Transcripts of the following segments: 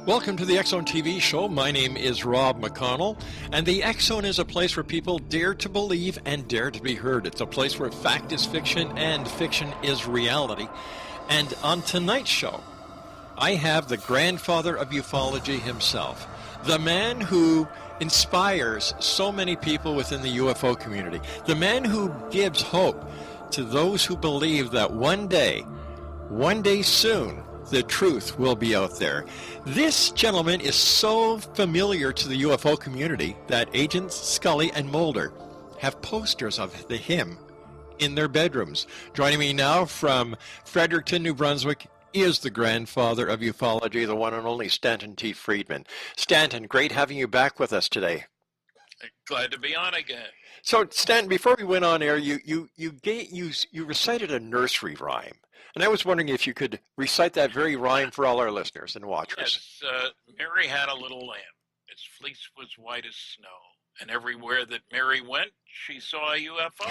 Welcome to the X-Zone TV show. My name is Rob McConnell, and the X-Zone is a place where people dare to believe and dare to be heard. It's a place where fact is fiction and fiction is reality. And on tonight's show, I have the grandfather of ufology himself, the man who inspires so many people within the UFO community, the man who gives hope to those who believe that one day soon, the truth will be out there. This gentleman is so familiar to the UFO community that Agents Scully and Mulder have posters of him in their bedrooms. Joining me now from Fredericton, New Brunswick, is the grandfather of ufology, the one and only Stanton T. Friedman. Stanton, great having you back with us today. Glad to be on again. So, Stanton, before we went on air, you recited a nursery rhyme. And I was wondering if you could recite that very rhyme for all our listeners and watchers. Yes, Mary had a little lamb. Its fleece was white as snow. And everywhere that Mary went, she saw a UFO.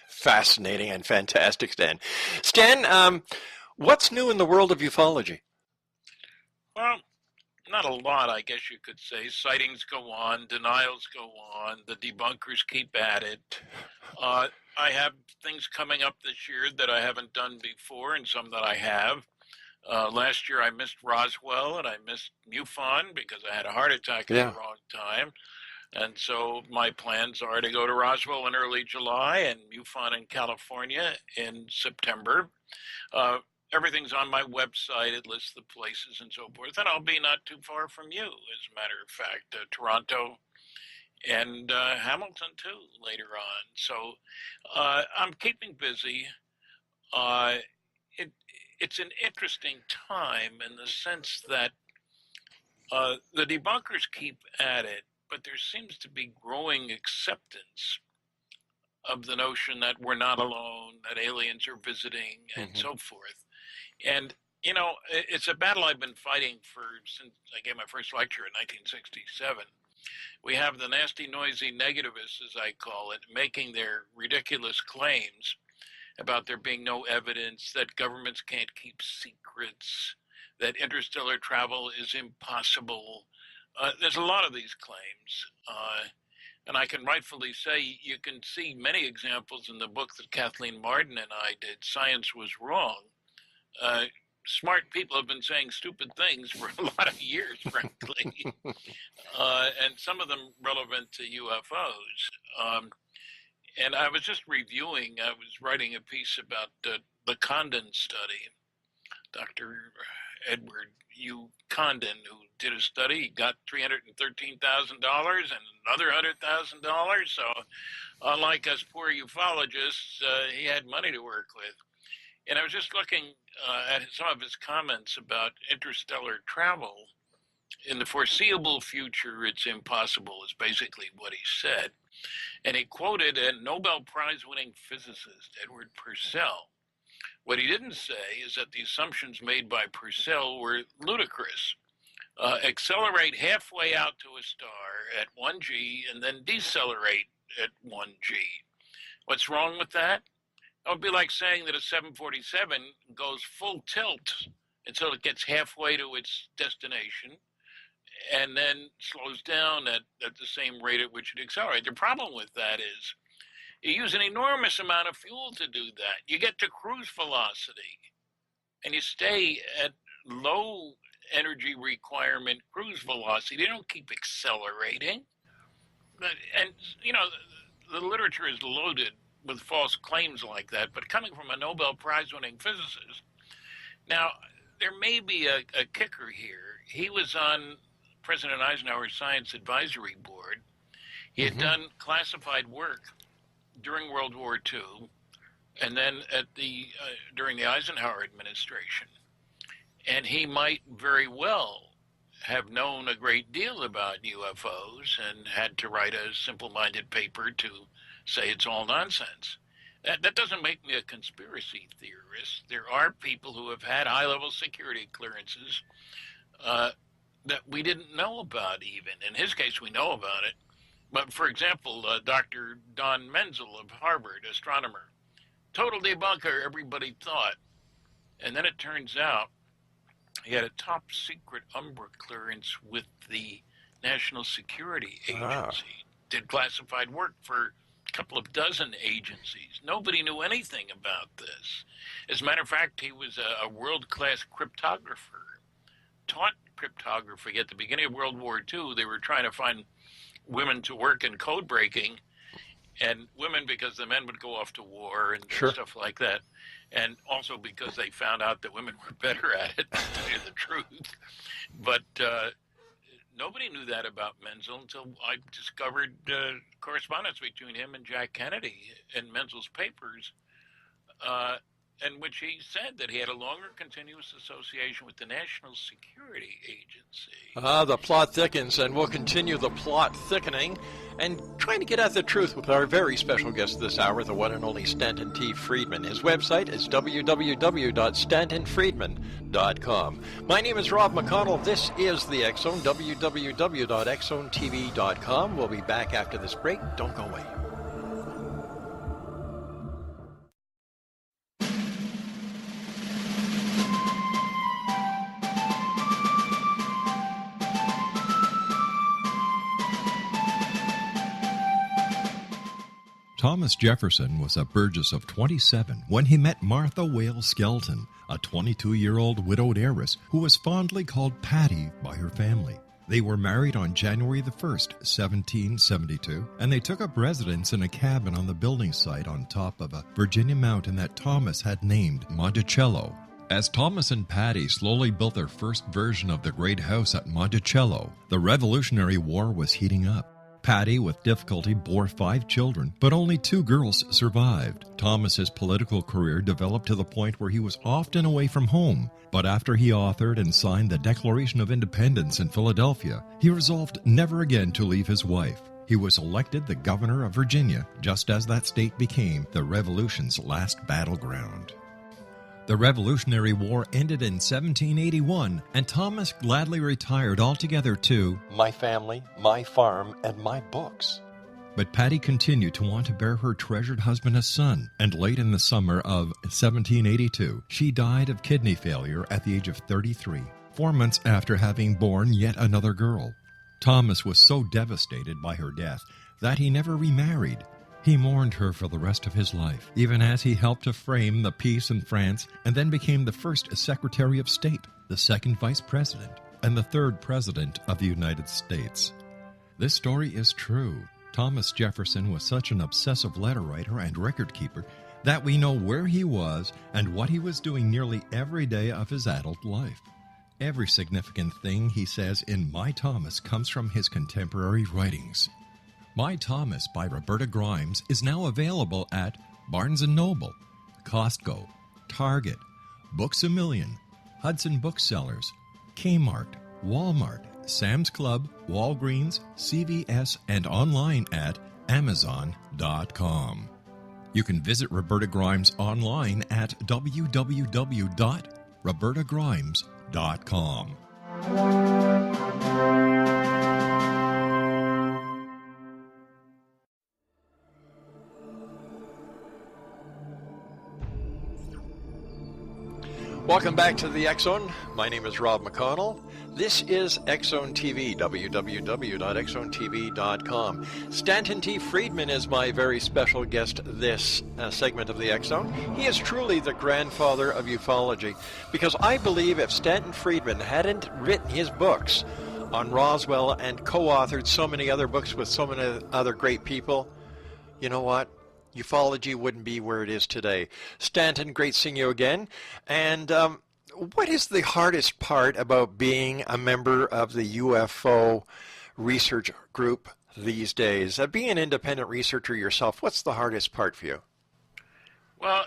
Fascinating and fantastic, Stan. Stan, what's new in the world of ufology? Well, not a lot, I guess you could say. Sightings go on, denials go on, the debunkers keep at it. I have things coming up this year that I haven't done before and some that I have. Last year I missed Roswell and I missed MUFON because I had a heart attack at the wrong time. And so my plans are to go to Roswell in early July and MUFON in California in September. Everything's on my website. It lists the places and so forth. And I'll be not too far from you, as a matter of fact, Toronto and Hamilton too later on. So I'm keeping busy. It's an interesting time in the sense that the debunkers keep at it, but there seems to be growing acceptance of the notion that we're not alone, that aliens are visiting, and so forth. And, you know, it's a battle I've been fighting since I gave my first lecture in 1967. We have the nasty, noisy negativists, as I call it, making their ridiculous claims about there being no evidence, that governments can't keep secrets, that interstellar travel is impossible. There's a lot of these claims. And I can rightfully say you can see many examples in the book that Kathleen Marden and I did, Science Was Wrong. Smart people have been saying stupid things for a lot of years, frankly, and some of them relevant to UFOs. And I was just reviewing, I was writing a piece about the Condon study. Dr. Edward U. Condon, who did a study, got $313,000 and another $100,000. So unlike us poor ufologists, he had money to work with. And I was just looking at some of his comments about interstellar travel. In the foreseeable future, it's impossible, is basically what he said. And he quoted a Nobel Prize-winning physicist, Edward Purcell. What he didn't say is that the assumptions made by Purcell were ludicrous. Accelerate halfway out to a star at 1G and then decelerate at 1G. What's wrong with that? It would be like saying that a 747 goes full tilt until it gets halfway to its destination and then slows down at the same rate at which it accelerates. The problem with that is you use an enormous amount of fuel to do that. You get to cruise velocity and you stay at low energy requirement cruise velocity. You don't keep accelerating. And, you know, the literature is loaded with false claims like that, but coming from a Nobel Prize-winning physicist. Now, there may be a kicker here. He was on President Eisenhower's Science Advisory Board. He had done classified work during World War II, and then during the Eisenhower administration. And he might very well have known a great deal about UFOs and had to write a simple-minded paper to say it's all nonsense. That doesn't make me a conspiracy theorist. There are people who have had high-level security clearances that we didn't know about even. In his case, we know about it. But for example, Dr. Don Menzel of Harvard, astronomer, total debunker, everybody thought. And then it turns out He had a top secret Umbra clearance with the National Security Agency. Did classified work for a couple of dozen agencies. Nobody knew anything about this. As a matter of fact, he was a world-class cryptographer. Taught cryptography at the beginning of World War II. They were trying to find women to work in code breaking, and women because the men would go off to war and stuff like that, and also because they found out that women were better at it, to tell you the truth. But nobody knew that about Menzel until I discovered correspondence between him and Jack Kennedy in Menzel's papers, in which he said that he had a longer continuous association with the National Security Agency. The plot thickens, and we'll continue the plot thickening and trying to get at the truth with our very special guest this hour, the one and only Stanton T. Friedman. His website is www.stantonfriedman.com. My name is Rob McConnell. This is The X Zone, www.xzonetv.com. We'll be back after this break. Don't go away. Thomas Jefferson was a Burgess of 27 when he met Martha Wales Skelton, a 22-year-old widowed heiress who was fondly called Patty by her family. They were married on January the 1st, 1772, and they took up residence in a cabin on the building site on top of a Virginia mountain that Thomas had named Monticello. As Thomas and Patty slowly built their first version of the great house at Monticello, the Revolutionary War was heating up. Patty, with difficulty, bore 5 children, but only 2 girls survived. Thomas's political career developed to the point where he was often away from home, but after he authored and signed the Declaration of Independence in Philadelphia, he resolved never again to leave his wife. He was elected the governor of Virginia, just as that state became the Revolution's last battleground. The Revolutionary War ended in 1781, and Thomas gladly retired altogether to my family, my farm, and my books. But Patty continued to want to bear her treasured husband a son, and late in the summer of 1782, she died of kidney failure at the age of 33, 4 months after having borne yet another girl. Thomas was so devastated by her death that he never remarried. He mourned her for the rest of his life, even as he helped to frame the peace in France and then became the first Secretary of State, the second Vice President, and the third President of the United States. This story is true. Thomas Jefferson was such an obsessive letter writer and record keeper that we know where he was and what he was doing nearly every day of his adult life. Every significant thing he says in My Thomas comes from his contemporary writings. My Thomas by Roberta Grimes is now available at Barnes & Noble, Costco, Target, Books A Million, Hudson Booksellers, Kmart, Walmart, Sam's Club, Walgreens, CVS, and online at Amazon.com. You can visit Roberta Grimes online at www.robertagrimes.com. Welcome back to the X Zone. My name is Rob McConnell. This is X Zone TV, www.xzonetv.com. Stanton T. Friedman is my very special guest this segment of the X Zone. He is truly the grandfather of ufology, because I believe if Stanton Friedman hadn't written his books on Roswell and co-authored so many other books with so many other great people, you know what? Ufology wouldn't be where it is today. Stanton, great seeing you again. And what is the hardest part about being a member of the UFO research group these days? Being an independent researcher yourself, what's the hardest part for you? Well,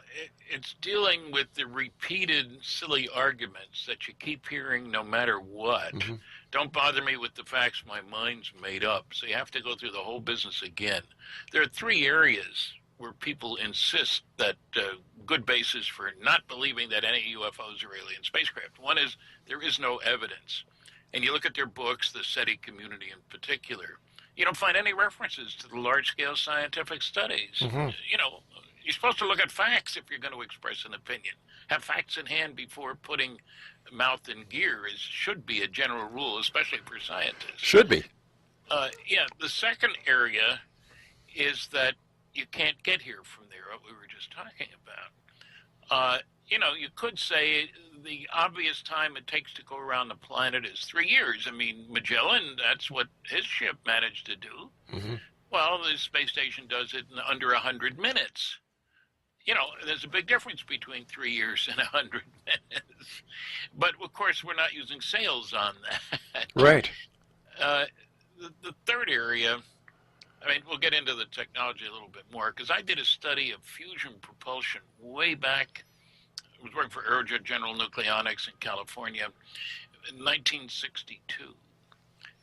it's dealing with the repeated silly arguments that you keep hearing no matter what. Mm-hmm. Don't bother me with the facts, my mind's made up. So you have to go through the whole business again. There are 3 areas where people insist that good basis for not believing that any UFOs are alien spacecraft. One is there is no evidence. And you look at their books, the S.E.T.I community in particular, you don't find any references to the large-scale scientific studies. Mm-hmm. You know, you're supposed to look at facts if you're going to express an opinion. Have facts in hand before putting mouth in gear should be a general rule, especially for scientists. Should be. Yeah, the second area is that you can't get here from there, what we were just talking about. You could say the obvious time it takes to go around the planet is 3 years. I mean, Magellan, that's what his ship managed to do. Mm-hmm. Well, the space station does it in under 100 minutes. There's a big difference between 3 years and 100 minutes. But, of course, we're not using sails on that. Right. The third area, we'll get into the technology a little bit more, because I did a study of fusion propulsion way back. I was working for Aerojet General Nucleonics in California in 1962.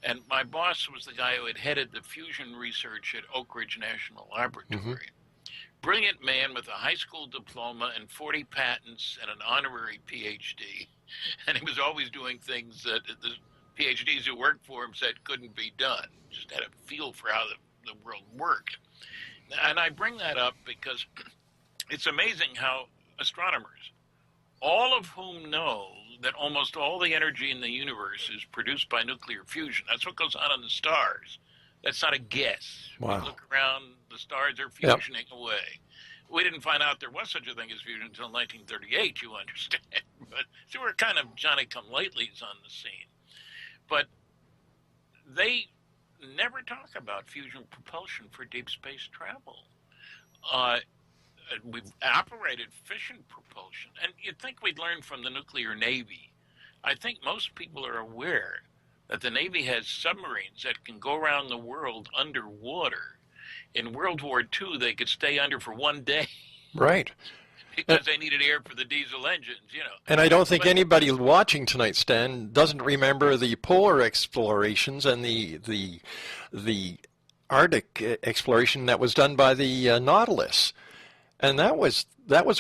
And my boss was the guy who had headed the fusion research at Oak Ridge National Laboratory. Mm-hmm. Brilliant man with a high school diploma and 40 patents and an honorary PhD. And he was always doing things that the PhDs who worked for him said couldn't be done. Just had a feel for how the world worked. And I bring that up because it's amazing how astronomers, all of whom know that almost all the energy in the universe is produced by nuclear fusion. That's what goes on in the stars. That's not a guess. Wow. We look around, the stars are fusioning away. We didn't find out there was such a thing as fusion until 1938, you understand. But so we're kind of Johnny-come-latelys on the scene. But they never talk about fusion propulsion for deep space travel. We've operated fission propulsion, and you'd think we'd learn from the nuclear Navy. I think most people are aware that the Navy has submarines that can go around the world underwater. In World War II, they could stay under for 1 day. Right. Because they needed air for the diesel engines, And I don't think anybody watching tonight, Stan, doesn't remember the polar explorations and the Arctic exploration that was done by the Nautilus. And that was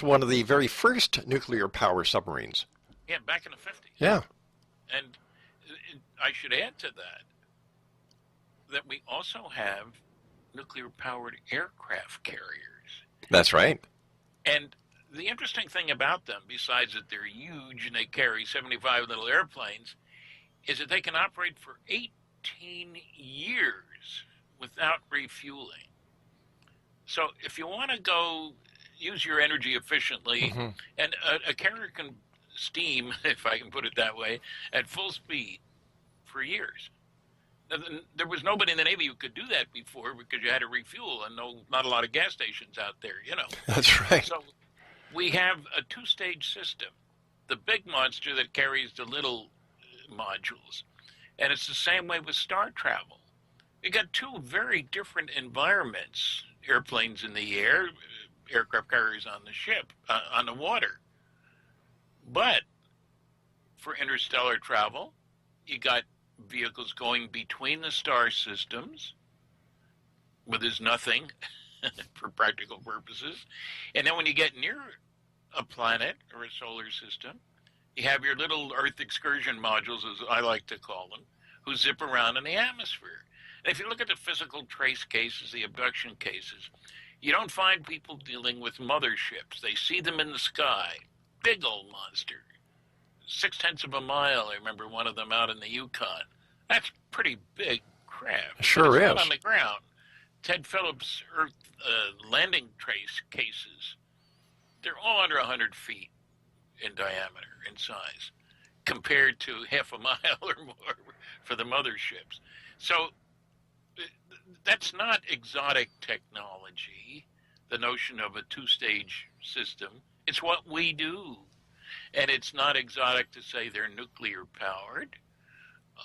one of the very first nuclear power submarines. Yeah, back in the 50s. Yeah. And I should add to that we also have nuclear-powered aircraft carriers. That's right. And the interesting thing about them, besides that they're huge and they carry 75 little airplanes, is that they can operate for 18 years without refueling. So if you want to go use your energy efficiently, Mm-hmm. and a carrier can steam, if I can put it that way, at full speed for years. Now, there was nobody in the Navy who could do that before because you had to refuel and not a lot of gas stations out there, That's right. So we have a two-stage system. The big monster that carries the little modules. And it's the same way with star travel. You got two very different environments. Airplanes in the air, aircraft carriers on the ship, on the water. But for interstellar travel, you got vehicles going between the star systems, where there's nothing for practical purposes. And then when you get near a planet or a solar system, you have your little Earth excursion modules, as I like to call them, who zip around in the atmosphere. And if you look at the physical trace cases, the abduction cases, you don't find people dealing with motherships. They see them in the sky. Big old monster. 0.6 of a mile. I remember one of them out in the Yukon. That's pretty big craft. Sure it's is. not on the ground. Ted Phillips' Earth landing trace cases, they're all under 100 feet in diameter, in size, compared to half a mile or more for the motherships. So that's not exotic technology, the notion of a two-stage system. It's what we do. And it's not exotic to say they're nuclear-powered.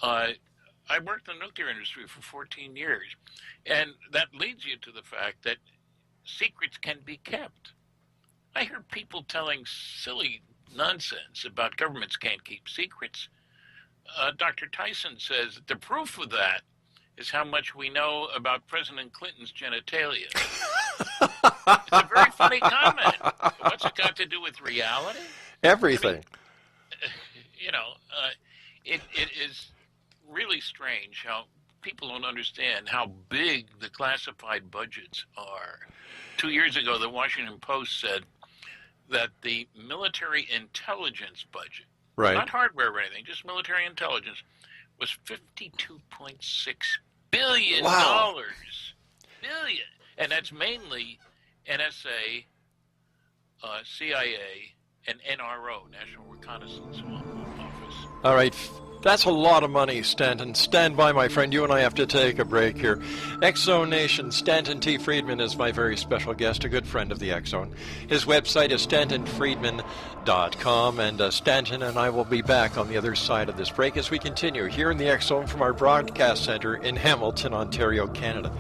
I worked in the nuclear industry for 14 years, and that leads you to the fact that secrets can be kept. I hear people telling silly nonsense about governments can't keep secrets. Dr. Tyson says that the proof of that is how much we know about President Clinton's genitalia. It's a very funny comment. What's it got to do with reality? Everything. It is really strange how people don't understand how big the classified budgets are. 2 years ago, the Washington Post said that the military intelligence budget, right. not hardware or anything, just military intelligence, was $52.6 billion. Wow. Billion. And that's mainly NSA, CIA, and NRO, National Reconnaissance Office. All right. That's a lot of money, Stanton. Stand by, my friend. You and I have to take a break here. X-Zone Nation, Stanton T. Friedman is my very special guest, a good friend of the X-Zone. His website is stantonfriedman.com, and Stanton and I will be back on the other side of this break as we continue here in the X-Zone from our broadcast center in Hamilton, Ontario, Canada.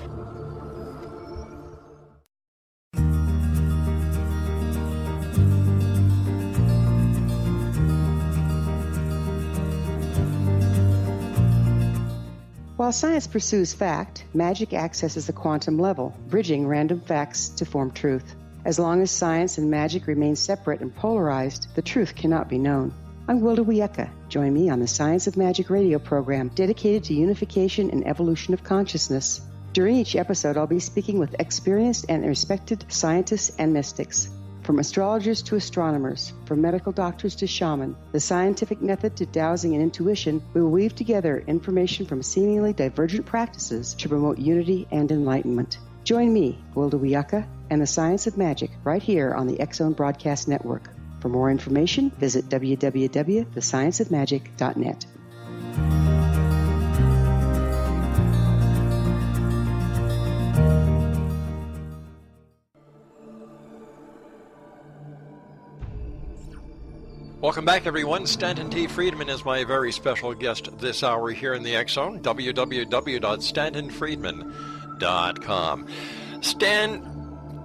While science pursues fact, magic accesses the quantum level, bridging random facts to form truth. As long as science and magic remain separate and polarized, the truth cannot be known. I'm Wilda Wiecka. Join me on the Science of Magic radio program dedicated to unification and evolution of consciousness. During each episode, I'll be speaking with experienced and respected scientists and mystics. From astrologers to astronomers, from medical doctors to shaman, the scientific method to dowsing and intuition, we will weave together information from seemingly divergent practices to promote unity and enlightenment. Join me, Wilda Wiecka, and the Science of Magic right here on the X-Zone Broadcast Network. For more information, visit www.thescienceofmagic.net. Welcome back, everyone. Stanton T. Friedman is my very special guest this hour here in the X-Zone, www.stantonfriedman.com. Stan,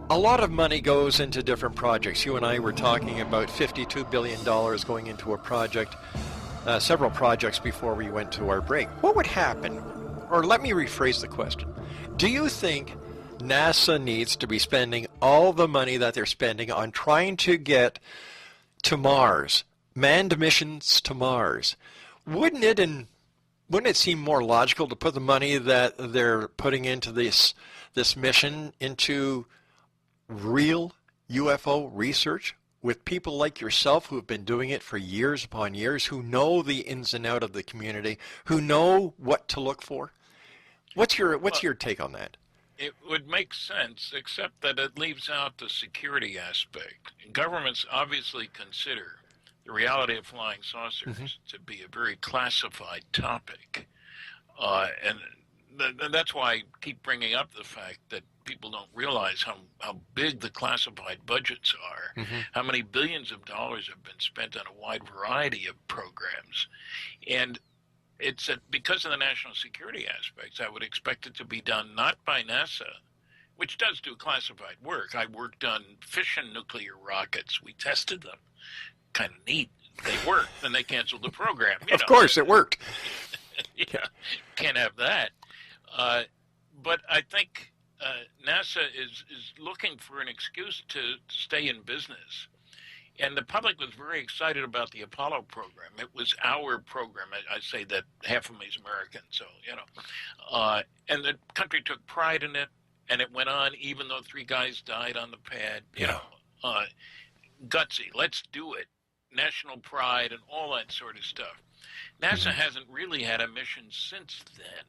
a lot of money goes into different projects. You and I were talking about $52 billion going into a project, several projects before we went to our break. What would happen, or let me rephrase the question. Do you think NASA needs to be spending all the money that they're spending on trying to get to Mars, manned missions to Mars? Wouldn't it seem more logical to put the money that they're putting into this mission into real UFO research with people like yourself who have been doing it for years upon years, who know the ins and outs of the community, who know what to look for? What's your take on that? It would make sense, except that it leaves out the security aspect. Governments obviously consider the reality of flying saucers to be a very classified topic. And that's why I keep bringing up the fact that people don't realize how big the classified budgets are, how many billions of dollars have been spent on a wide variety of programs. And it's because of the national security aspects, I would expect it to be done not by NASA, which does do classified work. I worked on fission nuclear rockets. We tested them. Kind of neat. They worked, and they canceled the program. Of course, it worked. Yeah, can't have that. But I think NASA is looking for an excuse to stay in business. And the public was very excited about the Apollo program. It was our program. I say that half of me is American, so, and the country took pride in it, and it went on even though 3 guys died on the pad. Gutsy, let's do it. National pride and all that sort of stuff. NASA hasn't really had a mission since then.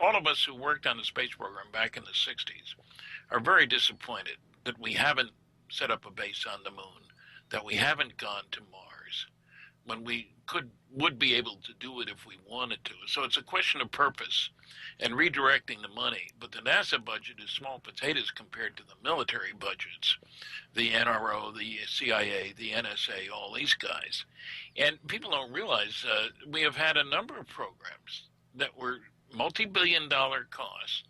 All of us who worked on the space program back in the 60s are very disappointed that we haven't set up a base on the moon, that we haven't gone to Mars, when we would be able to do it if we wanted to. So it's a question of purpose and redirecting the money. But the NASA budget is small potatoes compared to the military budgets, the NRO, the CIA, the NSA, all these guys. And people don't realize we have had a number of programs that were multi-billion-dollar costs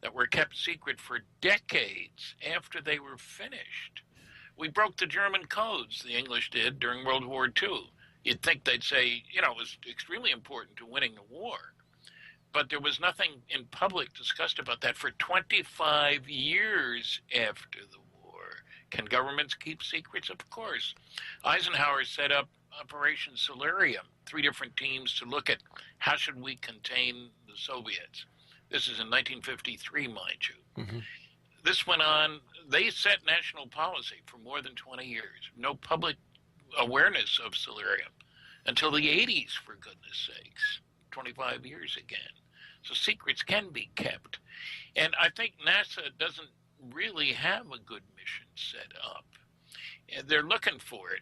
that were kept secret for decades after they were finished. We broke the German codes, the English did, during World War II. You'd think they'd say, it was extremely important to winning the war. But there was nothing in public discussed about that for 25 years after the war. Can governments keep secrets? Of course. Eisenhower set up Operation Solarium, 3 different teams to look at how should we contain the Soviets. This is in 1953, mind you. This went on. They set national policy for more than 20 years. No public awareness of Solarium until the 80s, for goodness sakes, 25 years again. So secrets can be kept. And I think NASA doesn't really have a good mission set up. And they're looking for it.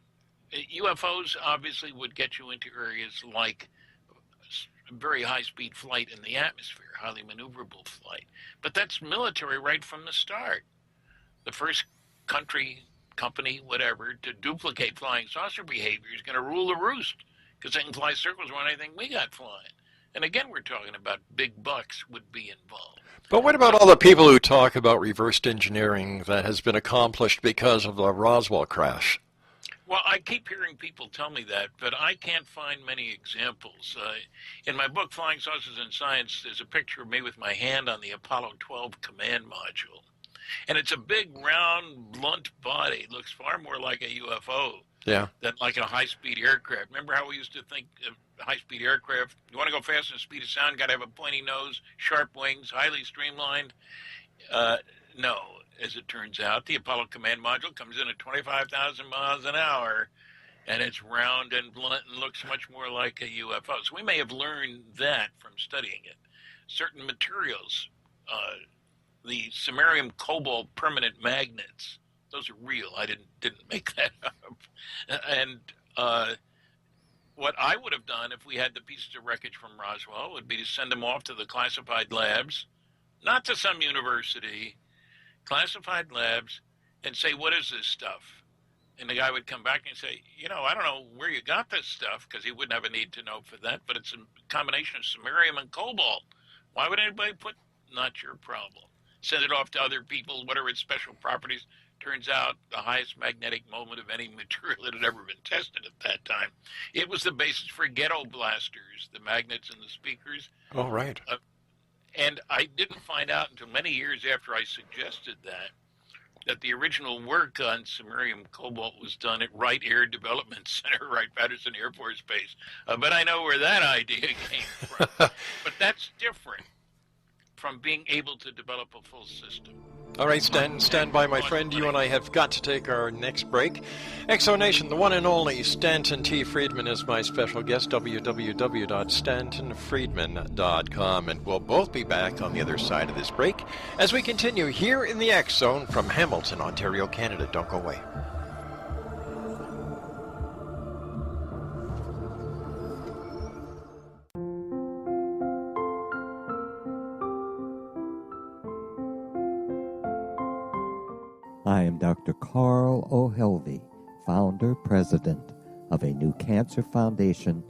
UFOs obviously would get you into areas like very high-speed flight in the atmosphere, highly maneuverable flight. But that's military right from the start. The first country, company, whatever, to duplicate flying saucer behavior is going to rule the roost, because they can fly circles around anything we got flying. And again, we're talking about big bucks would be involved. But what about all the people who talk about reverse engineering that has been accomplished because of the Roswell crash? Well, I keep hearing people tell me that, but I can't find many examples. In my book, Flying Saucers in Science, there's a picture of me with my hand on the Apollo 12 command module. And it's a big, round, blunt body. It looks far more like a UFO than like a high-speed aircraft. Remember how we used to think of high-speed aircraft? You want to go faster than the speed of sound, got to have a pointy nose, sharp wings, highly streamlined? No. As it turns out, the Apollo command module comes in at 25,000 miles an hour, and it's round and blunt and looks much more like a UFO. So we may have learned that from studying it. Certain materials, the samarium cobalt permanent magnets, those are real. I didn't make that up. And what I would have done if we had the pieces of wreckage from Roswell would be to send them off to the classified labs, not to some university, classified labs, and say, what is this stuff? And the guy would come back and say, I don't know where you got this stuff, because he wouldn't have a need to know for that, but it's a combination of samarium and cobalt. Why would anybody put, not your problem? Send it off to other people, what are its special properties? Turns out the highest magnetic moment of any material that had ever been tested at that time. It was the basis for ghetto blasters, the magnets in the speakers. Oh, right. And I didn't find out until many years after I suggested that the original work on samarium cobalt was done at Wright Air Development Center, Wright-Patterson Air Force Base. But I know where that idea came from. But that's different from being able to develop a full system. All right, stand by, my friend. You and I have got to take our next break. Exonation, the one and only Stanton T. Friedman is my special guest, www.stantonfriedman.com. And we'll both be back on the other side of this break as we continue here in the X Zone from Hamilton, Ontario, Canada. Don't go away. I am Dr. Carl O'Helvey, founder, president of a new cancer foundation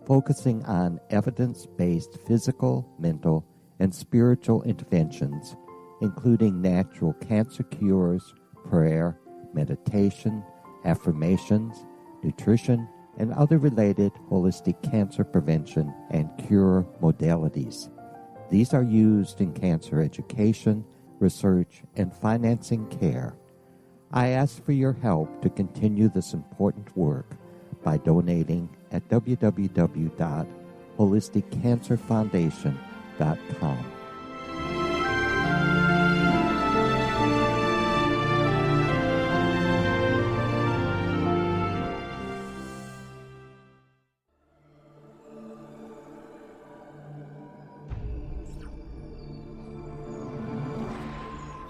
focusing on evidence-based physical, mental, and spiritual interventions, including natural cancer cures, prayer, meditation, affirmations, nutrition, and other related holistic cancer prevention and cure modalities. These are used in cancer education, research, and financing care. I ask for your help to continue this important work by donating at www.holisticcancerfoundation.com.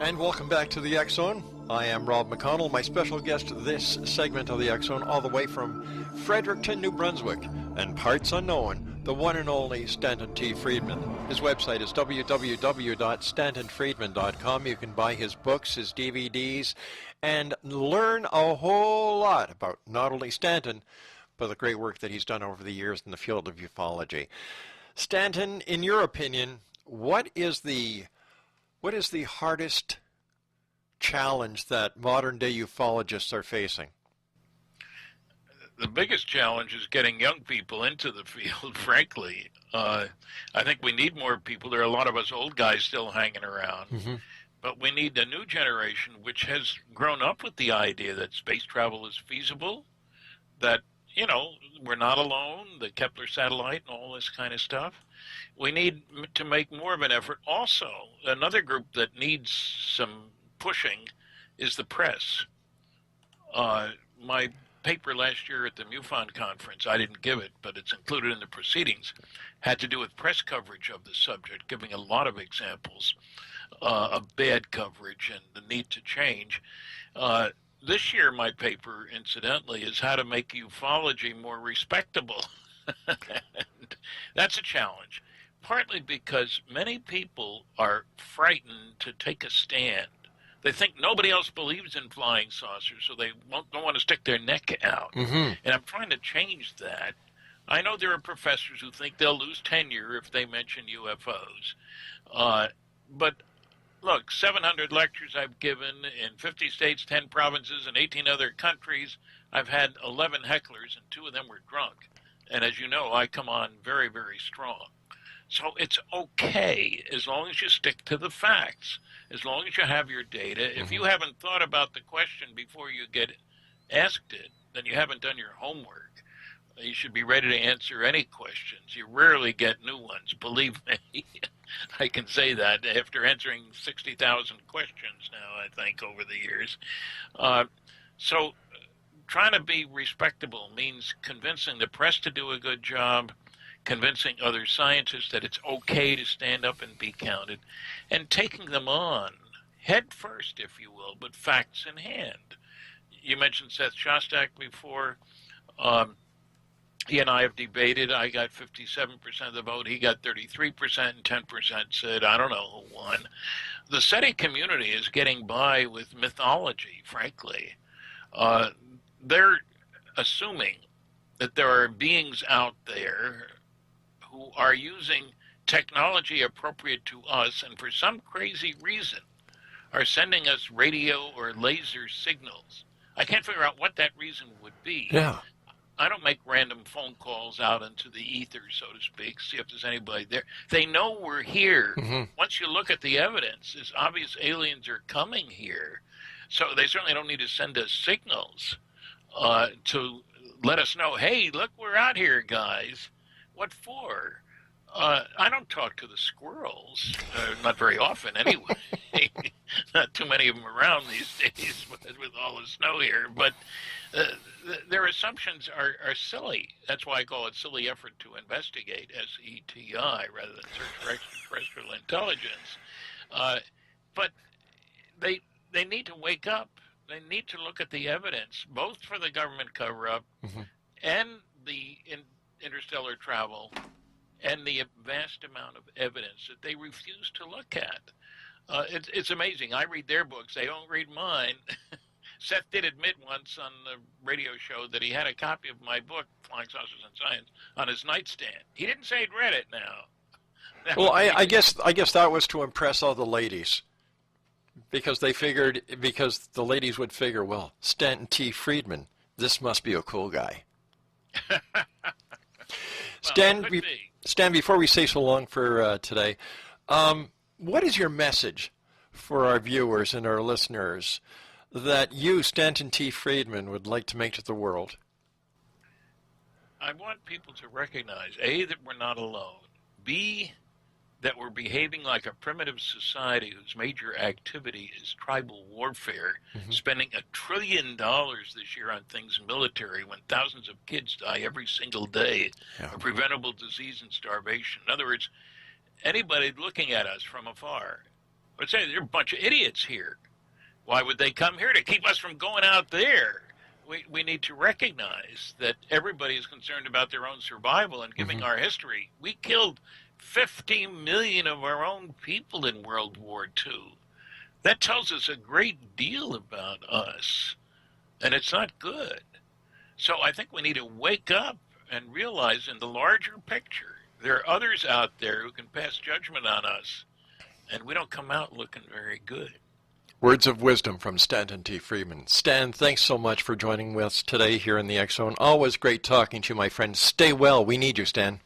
And welcome back to the X Zone. I am Rob McConnell. My special guest this segment of the X Zone, all the way from Fredericton, New Brunswick, and parts unknown, the one and only Stanton T. Friedman. His website is www.stantonfriedman.com. You can buy his books, his DVDs, and learn a whole lot about not only Stanton, but the great work that he's done over the years in the field of ufology. Stanton, in your opinion, what is the hardest challenge that modern-day ufologists are facing? The biggest challenge is getting young people into the field, frankly. I think we need more people. There are a lot of us old guys still hanging around. Mm-hmm. But we need a new generation which has grown up with the idea that space travel is feasible, that, we're not alone, the Kepler satellite and all this kind of stuff. We need to make more of an effort. Also, another group that needs some pushing is the press. My paper last year at the MUFON conference, I didn't give it, but it's included in the proceedings, had to do with press coverage of the subject, giving a lot of examples of bad coverage and the need to change. This year, my paper, incidentally, is how to make ufology more respectable. And that's a challenge, partly because many people are frightened to take a stand. They think nobody else believes in flying saucers, so they don't want to stick their neck out. And I'm trying to change that. I know there are professors who think they'll lose tenure if they mention UFOs. But look, 700 lectures I've given in 50 states, 10 provinces, and 18 other countries. I've had 11 hecklers, and 2 of them were drunk. And as you know, I come on very, very strong. So it's okay as long as you stick to the facts, as long as you have your data. If you haven't thought about the question before you get asked it, then you haven't done your homework. You should be ready to answer any questions. You rarely get new ones, believe me. I can say that after answering 60,000 questions now, I think, over the years. So trying to be respectable means convincing the press to do a good job, convincing other scientists that it's okay to stand up and be counted, and taking them on head first, if you will, but facts in hand. You mentioned Seth Shostak before. He and I have debated. I got 57% of the vote. He got 33%, and 10% said, I don't know who won. The S.E.T.I community is getting by with mythology, frankly. They're assuming that there are beings out there who are using technology appropriate to us, and for some crazy reason are sending us radio or laser signals. I can't figure out what that reason would be. Yeah. I don't make random phone calls out into the ether, so to speak, see if there's anybody there. They know we're here. Once you look at the evidence, it's obvious aliens are coming here. So they certainly don't need to send us signals to let us know, hey, look, we're out here, guys. What for? I don't talk to the squirrels, not very often anyway. Not too many of them around these days with all the snow here. But their assumptions are silly. That's why I call it silly effort to investigate, S-E.T.I, rather than search for extraterrestrial intelligence. But they need to wake up. They need to look at the evidence, both for the government cover-up and the interstellar travel, and the vast amount of evidence that they refuse to look at. It's amazing. I read their books. They don't read mine. Seth did admit once on the radio show that he had a copy of my book, Flying Saucers and Science, on his nightstand. He didn't say he'd read it now. Well, I guess that was to impress all the ladies. Because the ladies would figure, well, Stanton T. Friedman, this must be a cool guy. Stan, before we say so long for today, what is your message for our viewers and our listeners that you, Stanton T. Friedman, would like to make to the world? I want people to recognize, A, that we're not alone, B, that we're behaving like a primitive society whose major activity is tribal warfare, spending $1 trillion this year on things military when thousands of kids die every single day of preventable disease and starvation. In other words, anybody looking at us from afar would say, they're a bunch of idiots here. Why would they come here? To keep us from going out there. We need to recognize that everybody is concerned about their own survival and giving our history. We killed 50 million of our own people in World War II. That tells us a great deal about us, and it's not good. So I think we need to wake up and realize in the larger picture, there are others out there who can pass judgment on us, and we don't come out looking very good. Words of wisdom from Stanton T. Friedman. Stan, thanks so much for joining us today here in the X Zone. Always great talking to you, my friend. Stay well. We need you, Stan.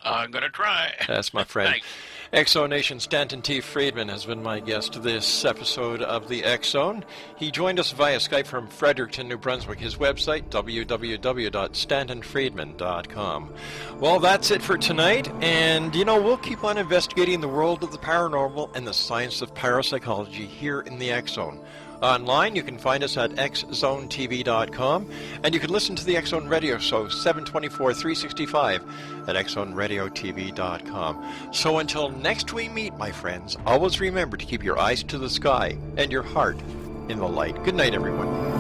I'm going to try. That's my friend. Thanks. X Zone Nation, Stanton T. Friedman has been my guest this episode of the X Zone. He joined us via Skype from Fredericton, New Brunswick. His website, www.stantonfriedman.com. Well, that's it for tonight, and, we'll keep on investigating the world of the paranormal and the science of parapsychology here in the X Zone. Online, you can find us at xzonetv.com, and you can listen to the X-Zone Radio Show 724 365 at xzoneradiotv.com. So until next we meet, my friends, always remember to keep your eyes to the sky and your heart in the light. Good night, everyone.